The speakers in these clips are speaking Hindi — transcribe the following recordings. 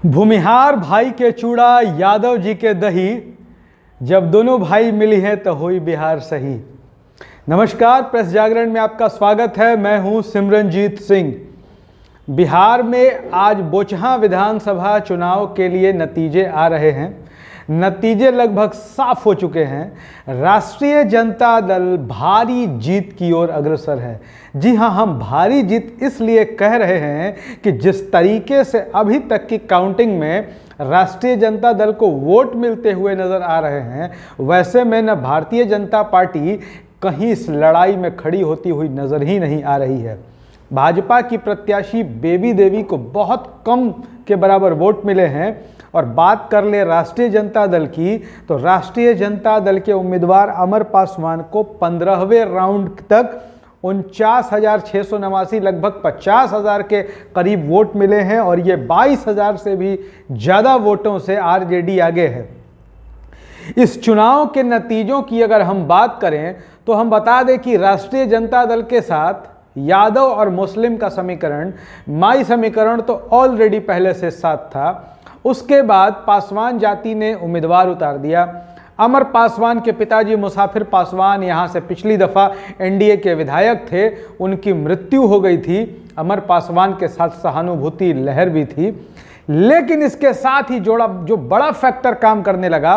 भूमिहार भाई के चूड़ा यादव जी के दही, जब दोनों भाई मिली हैं तो हुई बिहार सही। नमस्कार, प्रेस जागरण में आपका स्वागत है। मैं हूं सिमरनजीत सिंह। बिहार में आज बोचहां विधानसभा चुनाव के लिए नतीजे आ रहे हैं। नतीजे लगभग साफ हो चुके हैं। राष्ट्रीय जनता दल भारी जीत की ओर अग्रसर है। जी हां, हम भारी जीत इसलिए कह रहे हैं कि जिस तरीके से अभी तक की काउंटिंग में राष्ट्रीय जनता दल को वोट मिलते हुए नजर आ रहे हैं, वैसे में न भारतीय जनता पार्टी कहीं इस लड़ाई में खड़ी होती हुई नजर ही नहीं आ रही है। भाजपा की प्रत्याशी बेबी देवी को बहुत कम के बराबर वोट मिले हैं। और बात कर ले राष्ट्रीय जनता दल की, तो राष्ट्रीय जनता दल के उम्मीदवार अमर पासवान को 15वें राउंड तक 49,689 लगभग 50,000 के करीब वोट मिले हैं और ये 22,000 से भी ज़्यादा वोटों से आरजेडी आगे है। इस चुनाव के नतीजों की अगर हम बात करें तो हम बता दें कि राष्ट्रीय जनता दल के साथ यादव और मुस्लिम का समीकरण, माई समीकरण तो ऑलरेडी पहले से साथ था। उसके बाद पासवान जाति ने उम्मीदवार उतार दिया। अमर पासवान के पिताजी मुसाफिर पासवान यहाँ से पिछली दफ़ा एनडीए के विधायक थे, उनकी मृत्यु हो गई थी। अमर पासवान के साथ सहानुभूति लहर भी थी, लेकिन इसके साथ ही जो बड़ा फैक्टर काम करने लगा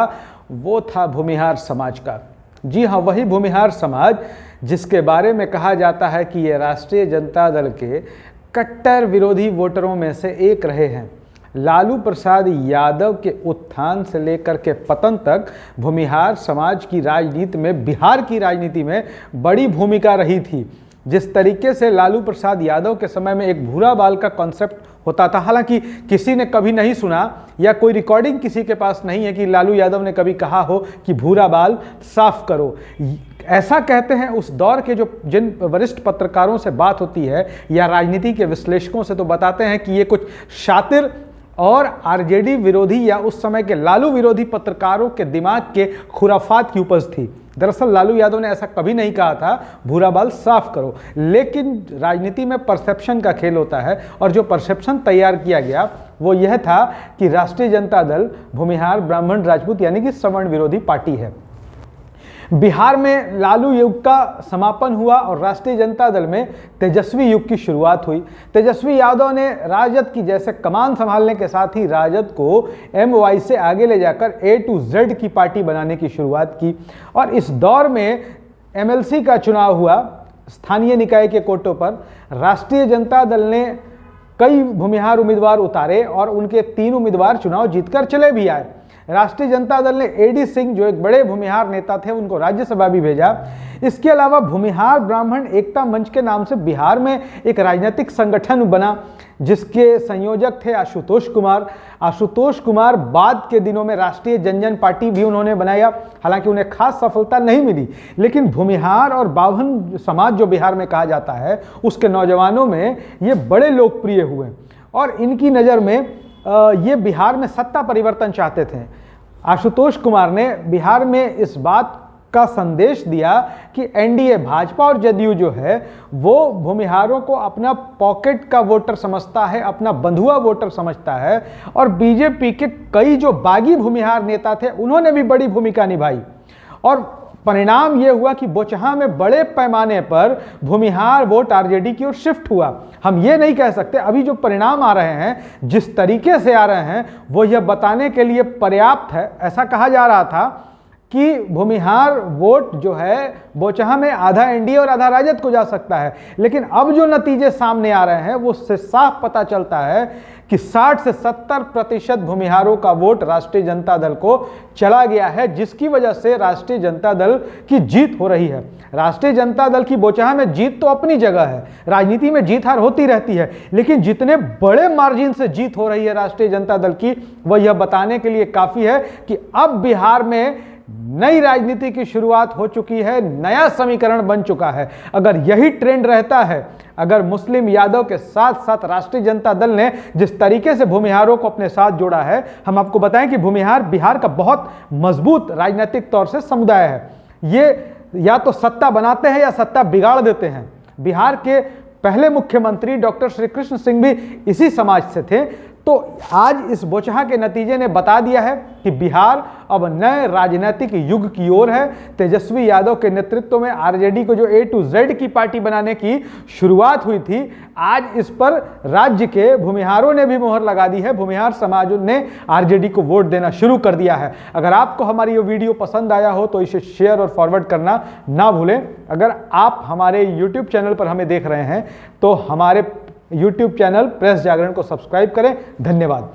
वो था भूमिहार समाज का। जी हाँ, वही भूमिहार समाज जिसके बारे में कहा जाता है कि ये राष्ट्रीय जनता दल के कट्टर विरोधी वोटरों में से एक रहे हैं। लालू प्रसाद यादव के उत्थान से लेकर के पतन तक भूमिहार समाज की राजनीति में, बिहार की राजनीति में बड़ी भूमिका रही थी। जिस तरीके से लालू प्रसाद यादव के समय में एक भूरा बाल का कॉन्सेप्ट होता था, हालांकि किसी ने कभी नहीं सुना या कोई रिकॉर्डिंग किसी के पास नहीं है कि लालू यादव ने कभी कहा हो कि भूरा बाल साफ करो। ऐसा कहते हैं उस दौर के जिन वरिष्ठ पत्रकारों से बात होती है या राजनीति के विश्लेषकों से, तो बताते हैं कि ये कुछ शातिर और आरजेडी विरोधी या उस समय के लालू विरोधी पत्रकारों के दिमाग के खुराफात की उपज थी। दरअसल लालू यादव ने ऐसा कभी नहीं कहा था भूरा बाल साफ करो, लेकिन राजनीति में परसेप्शन का खेल होता है और जो परसेप्शन तैयार किया गया वो यह था कि राष्ट्रीय जनता दल भूमिहार ब्राह्मण राजपूत यानी कि सवर्ण विरोधी पार्टी है। बिहार में लालू युग का समापन हुआ और राष्ट्रीय जनता दल में तेजस्वी युग की शुरुआत हुई। तेजस्वी यादव ने राजद की जैसे कमान संभालने के साथ ही राजद को MY से आगे ले जाकर A to Z की पार्टी बनाने की शुरुआत की। और इस दौर में MLC का चुनाव हुआ स्थानीय निकाय के कोटों पर। राष्ट्रीय जनता दल ने कई भूमिहार उम्मीदवार उतारे और उनके 3 उम्मीदवार चुनाव जीतकर चले भी आए। राष्ट्रीय जनता दल ने AD सिंह, जो एक बड़े भूमिहार नेता थे, उनको राज्यसभा भी भेजा। इसके अलावा भूमिहार ब्राह्मण एकता मंच के नाम से बिहार में एक राजनीतिक संगठन बना जिसके संयोजक थे आशुतोष कुमार। आशुतोष कुमार बाद के दिनों में राष्ट्रीय जनजन पार्टी भी उन्होंने बनाया, हालांकि उन्हें खास सफलता नहीं मिली, लेकिन भूमिहार और बावन समाज जो बिहार में कहा जाता है उसके नौजवानों में ये बड़े लोकप्रिय हुए और इनकी नज़र में ये बिहार में सत्ता परिवर्तन चाहते थे। आशुतोष कुमार ने बिहार में इस बात का संदेश दिया कि एनडीए भाजपा और जदयू जो है वो भूमिहारों को अपना पॉकेट का वोटर समझता है, अपना बंधुआ वोटर समझता है और बीजेपी के कई जो बागी भूमिहार नेता थे उन्होंने भी बड़ी भूमिका निभाई। और परिणाम यह हुआ कि बोचहां में बड़े पैमाने पर भूमिहार वोट आरजेडी की ओर शिफ्ट हुआ। हम ये नहीं कह सकते, अभी जो परिणाम आ रहे हैं जिस तरीके से आ रहे हैं वो यह बताने के लिए पर्याप्त है। ऐसा कहा जा रहा था कि भूमिहार वोट जो है बोचहां में आधा एनडीए और आधा राजद को जा सकता है, लेकिन अब जो नतीजे सामने आ रहे हैं वो उससे साफ पता चलता है कि 60 से 70% भूमिहारों का वोट राष्ट्रीय जनता दल को चला गया है, जिसकी वजह से राष्ट्रीय जनता दल की जीत हो रही है। राष्ट्रीय जनता दल की बोचहां में जीत तो अपनी जगह है, राजनीति में जीत हार होती रहती है, लेकिन जितने बड़े मार्जिन से जीत हो रही है राष्ट्रीय जनता दल की, वह यह बताने के लिए काफ़ी है कि अब बिहार में नई राजनीति की शुरुआत हो चुकी है, नया समीकरण बन चुका है। अगर यही ट्रेंड रहता है, अगर मुस्लिम यादव के साथ साथ राष्ट्रीय जनता दल ने जिस तरीके से भूमिहारों को अपने साथ जोड़ा है, हम आपको बताएं कि भूमिहार बिहार का बहुत मजबूत राजनीतिक तौर से समुदाय है। ये या तो सत्ता बनाते हैं या सत्ता बिगाड़ देते हैं। बिहार के पहले मुख्यमंत्री डॉक्टर श्री कृष्ण सिंह भी इसी समाज से थे। तो आज इस बोचहा के नतीजे ने बता दिया है कि बिहार अब नए राजनीतिक युग की ओर है। तेजस्वी यादव के नेतृत्व में आरजेडी को जो ए टू जेड की पार्टी बनाने की शुरुआत हुई थी, आज इस पर राज्य के भूमिहारों ने भी मोहर लगा दी है। भूमिहार समाज ने आरजेडी को वोट देना शुरू कर दिया है। अगर आपको हमारी ये वीडियो पसंद आया हो तो इसे शेयर और फॉरवर्ड करना ना भूलें। अगर आप हमारे यूट्यूब चैनल पर हमें देख रहे हैं तो हमारे यूट्यूब चैनल प्रेस जागरण को सब्सक्राइब करें। धन्यवाद।